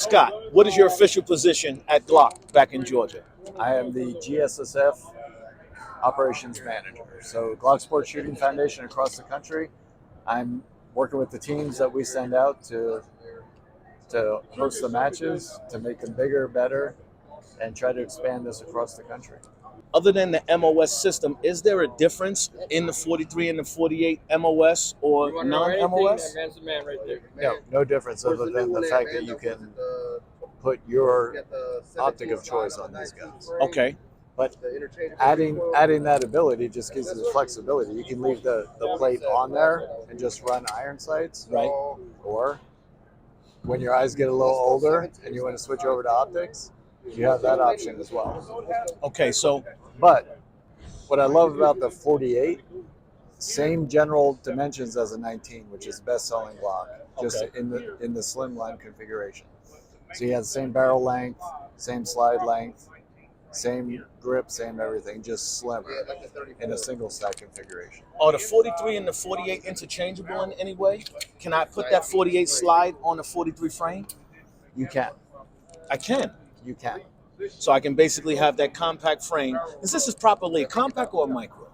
Scott, what is your official position at Glock back in Georgia? I am the GSSF operations manager. So Glock Sports Shooting Foundation across the country. I'm working with the teams that we send out to host the matches, to make them bigger, better, and try to expand this across the country. Other than the MOS system, is there a difference in the 43 and the 48 MOS or non-MOS? No difference other than the fact that you can put your optic of choice on these guns. Okay. But adding that ability just gives you the flexibility. You can leave the plate on there and just run iron sights. Right. Or when your eyes get a little older and you want to switch over to optics, you have that option as well. Okay, so but what I love about the 48, same general dimensions as a 19, which is the best-selling Glock, just in the slimline configuration. So you have the same barrel length, same slide length, same grip, same everything, just slimmer in a single stack configuration. Are the 43 and the 48 interchangeable in any way? Can I put that 48 slide on the 43 frame? You can. I can. You can. So I can basically have that compact frame. Is this properly a compact or a micro?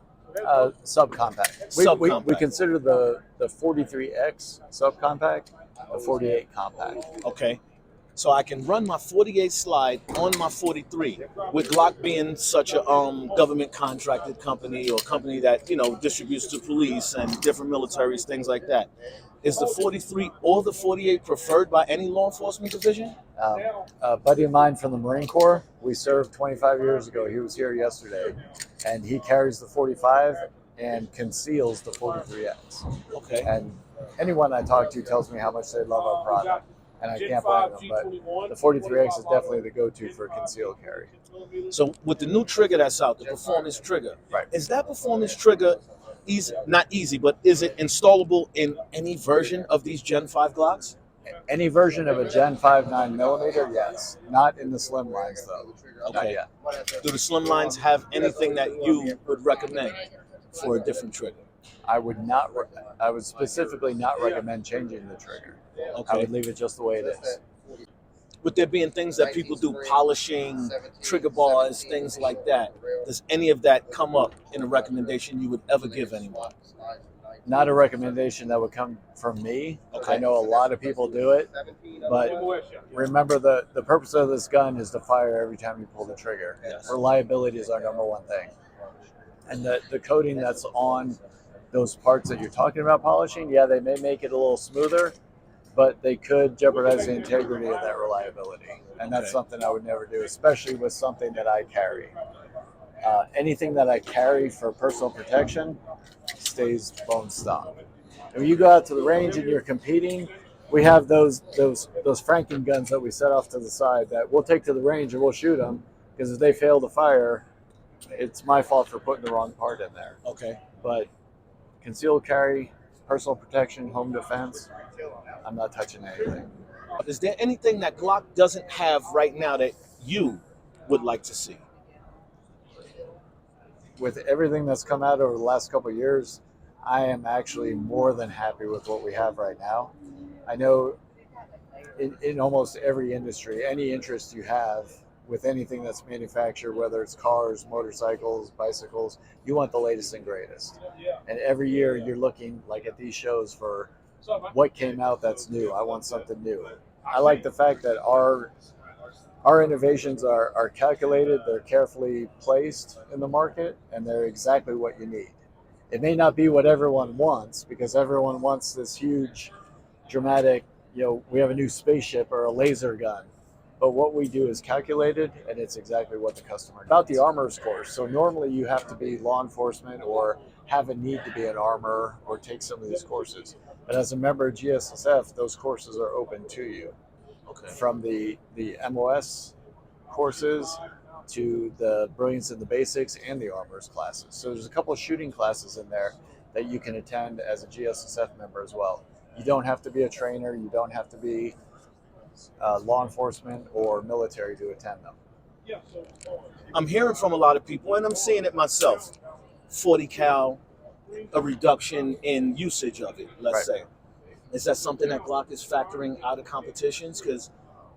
Subcompact. We consider the 43X subcompact, the 48 compact. Okay. So I can run my 48 slide on my 43 with Glock being such a government contracted company or company that, distributes to police and different militaries, things like that. Is the 43 or the 48 preferred by any law enforcement division? A buddy of mine from the Marine Corps, we served 25 years ago. He was here yesterday, and he carries the 45 and conceals the 43X. Okay. And anyone I talk to tells me how much they love our product, and I can't blame them. But the 43X is definitely the go-to for concealed carry. So with the new trigger that's out, the performance trigger, right? Is that performance trigger easy? Not easy, but is it installable in any version of these Gen 5 Glocks? Any version of a Gen 5 9mm, yes. Not in the slim lines, though. Okay. Do the slim lines have anything that you would recommend for a different trigger? I would specifically not recommend changing the trigger. Okay. I would leave it just the way it is. With there being things that people do, polishing, trigger bars, things like that, does any of that come up in a recommendation you would ever give anyone? Not a recommendation that would come from me. Okay. I know a lot of people do it, but remember the purpose of this gun is to fire every time you pull the trigger. Yes. Reliability is our number one thing. And the coating that's on those parts that you're talking about polishing, yeah, they may make it a little smoother, but they could jeopardize the integrity of that reliability. And that's something I would never do, especially with something that I carry. Anything that I carry for personal protection stays bone stock. And when you go out to the range and you're competing, we have those Franken guns that we set off to the side that we'll take to the range and we'll shoot them, because if they fail to fire, it's my fault for putting the wrong part in there. Okay. But concealed carry, personal protection, home defense, I'm not touching anything. Is there anything that Glock doesn't have right now that you would like to see? With everything that's come out over the last couple of years, I am actually more than happy with what we have right now. I know in almost every industry, any interest you have with anything that's manufactured, whether it's cars, motorcycles, bicycles, you want the latest and greatest. And every year you're looking like at these shows for what came out that's new. I want something new. I like the fact that our innovations are calculated, they're carefully placed in the market, and they're exactly what you need. It may not be what everyone wants, because everyone wants this huge, dramatic, we have a new spaceship or a laser gun. But what we do is calculated, and it's exactly what the customer needs. About the armor's course. So normally you have to be law enforcement or have a need to be an armor or take some of these courses. But as a member of GSSF, those courses are open to you. Okay. From the MOS courses to the Brilliance in the Basics and the Armors classes. So there's a couple of shooting classes in there that you can attend as a GSSF member as well. You don't have to be a trainer. You don't have to be law enforcement or military to attend them. I'm hearing from a lot of people, and I'm seeing it myself, 40 cal, a reduction in usage of it, let's say. Is that something that Glock is factoring out of competitions? Because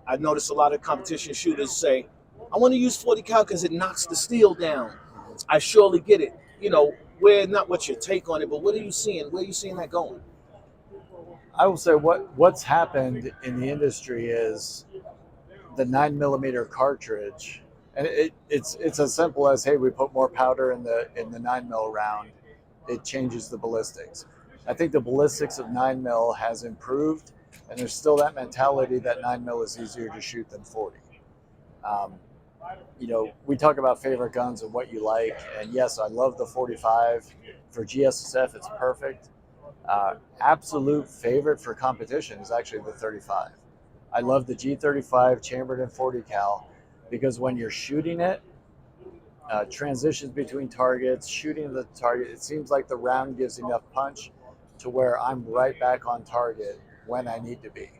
I noticed a lot of competition shooters say, I want to use 40 cal because it knocks the steel down. I surely get it. Not what's your take on it, but what are you seeing? Where are you seeing that going? I will say what's happened in the industry is the 9 millimeter cartridge, and it's as simple as, hey, we put more powder in the 9 mil round, it changes the ballistics. I think the ballistics of 9 mil has improved, and there's still that mentality that 9 mil is easier to shoot than 40. Um, we talk about favorite guns and what you like, and yes, I love the 45. For GSSF, it's perfect. Absolute favorite for competition is actually the 35. I love the G35 chambered in 40 cal because when you're shooting it, transitions between targets, shooting the target, it seems like the round gives enough punch to where I'm right back on target when I need to be.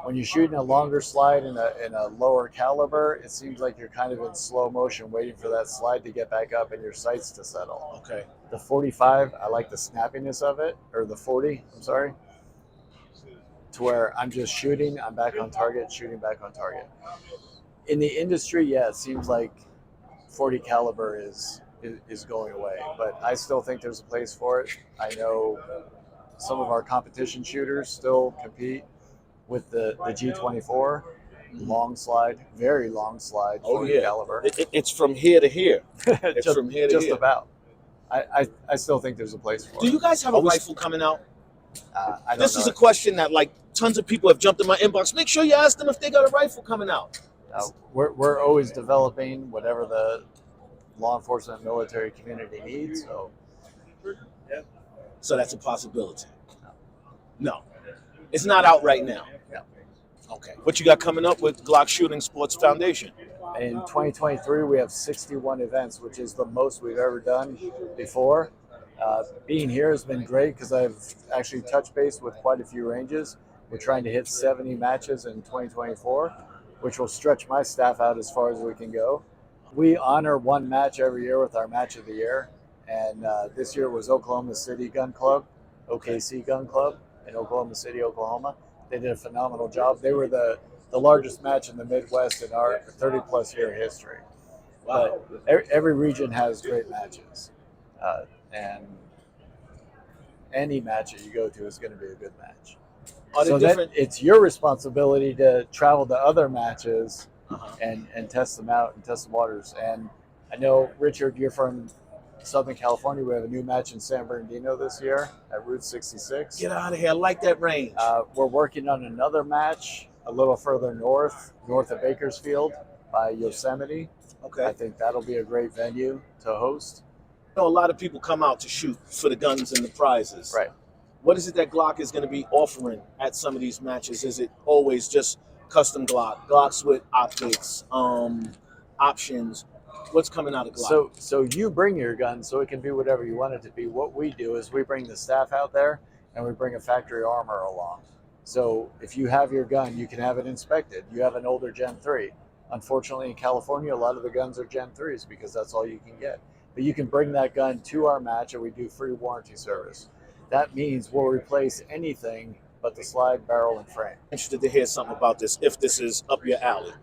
When you're shooting a longer slide in a lower caliber, it seems like you're kind of in slow motion waiting for that slide to get back up and your sights to settle. Okay. The 45, I like the snappiness of it, or the 40, I'm sorry, to where I'm just shooting, I'm back on target, shooting back on target. In the industry, yeah, it seems like 40 caliber is going away, but I still think there's a place for it. I know some of our competition shooters still compete with the G24, long slide, very long slide, 40 caliber. It's from here to here. It's just, from here to just here. about. I still think there's a place for it. Do you guys have a rifle coming out? I don't This know. is a question that tons of people have jumped in my inbox. Make sure you ask them if they got a rifle coming out. We're always developing whatever the law enforcement military community needs. So that's a possibility. No. It's not out right now. No. Okay. What you got coming up with Glock Shooting Sports Foundation? In 2023, we have 61 events, which is the most we've ever done before. Being here has been great because I've actually touched base with quite a few ranges. We're trying to hit 70 matches in 2024, which will stretch my staff out as far as we can go. We honor one match every year with our match of the year. And this year was Oklahoma City Gun Club, OKC Gun Club in Oklahoma City, Oklahoma. They did a phenomenal job. They were the largest match in the Midwest in our 30-plus year history. Wow. But every region has great matches. And any match that you go to is going to be a good match. So that it's your responsibility to travel to other matches and test them out and test the waters. And I know, Richard, you're from Southern California. We have a new match in San Bernardino this year at Route 66. Get out of here. I like that range. We're working on another match a little further north of Bakersfield by Yosemite. Okay. I think that'll be a great venue to host. A lot of people come out to shoot for the guns and the prizes. Right. What is it that Glock is going to be offering at some of these matches? Is it always just custom Glocks with optics, options? What's coming out of Glock? So you bring your gun, so it can be whatever you want it to be. What we do is we bring the staff out there and we bring a factory armor along. So if you have your gun, you can have it inspected. You have an older Gen 3. Unfortunately, in California, a lot of the guns are Gen 3s because that's all you can get. But you can bring that gun to our match and we do free warranty service. That means we'll replace anything but the slide, barrel, and frame. Interested to hear something about this, if this is up your alley.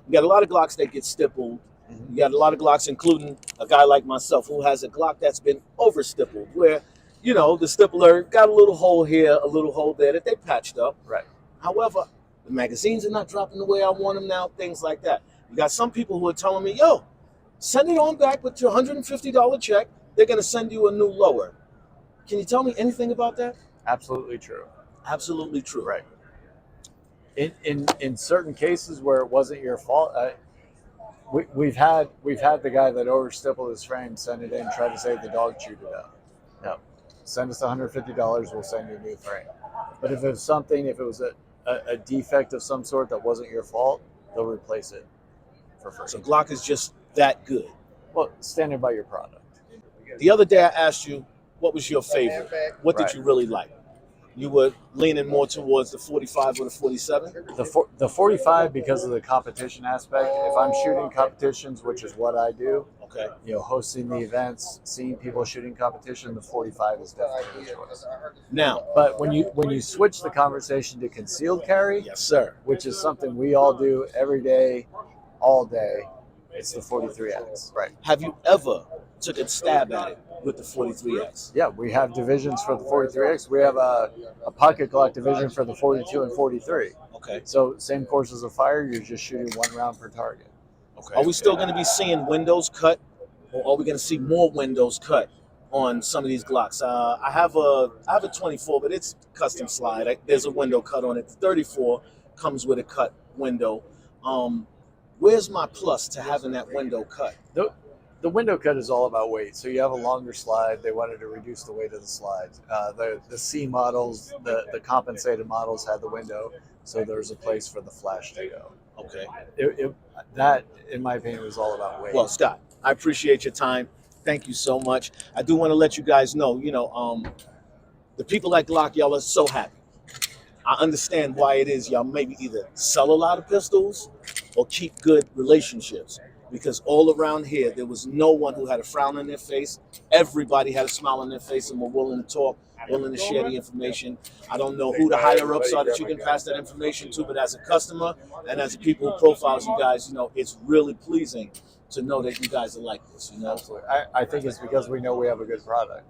You got a lot of Glocks that get stippled. You got a lot of Glocks, including a guy like myself who has a Glock that's been over-stippled, where, the stippler got a little hole here, a little hole there that they patched up. Right. However, the magazines are not dropping the way I want them now, things like that. You got some people who are telling me, yo, send it on back with your $150 check. They're going to send you a new lower. Can you tell me anything about that? Absolutely true. Absolutely true. Right. In certain cases where it wasn't your fault, we've had the guy that overstippled his frame send it in, try to say the dog chewed it up. No, send us $150. We'll send you a new frame. But if it was a defect of some sort that wasn't your fault, they'll replace it for free. So Glock is just that good. Well, standing by your product. The other day I asked you, what was your favorite? What did you really like? You were leaning more towards the 45 or the 47? The 45 because of the competition aspect. If I'm shooting competitions, which is what I do, Okay. Hosting the events, seeing people shooting competition, the 45 is definitely the choice. Now, But when you switch the conversation to concealed carry, yes, sir. which is something we all do every day, all day, it's the 43X. Right. Have you ever took a stab at it with the 43X? Yeah, we have divisions for the 43X. We have a pocket Glock division for the 42 and 43. Okay. So same courses of fire, you're just shooting 1 round per target. Okay. Are we still going to be seeing windows cut, or are we going to see more windows cut on some of these Glocks? I have a 24, but it's custom slide. There's a window cut on it. The 34 comes with a cut window. Where's my plus to having that window cut? The window cut is all about weight. So you have a longer slide. They wanted to reduce the weight of the slide. The C models, the compensated models had the window, so there's a place for the flash to go. Okay. That, in my opinion, was all about weight. Well, Scott, I appreciate your time. Thank you so much. I do want to let you guys know, the people at Glock, y'all are so happy. I understand why it is y'all maybe either sell a lot of pistols or keep good relationships. Because all around here, there was no one who had a frown on their face. Everybody had a smile on their face and were willing to talk, willing to share the information. I don't know who the higher ups are that you can pass that information to, but as a customer and as a people who profiles you guys, it's really pleasing to know that you guys are like this. Absolutely. I think it's because we know we have a good product.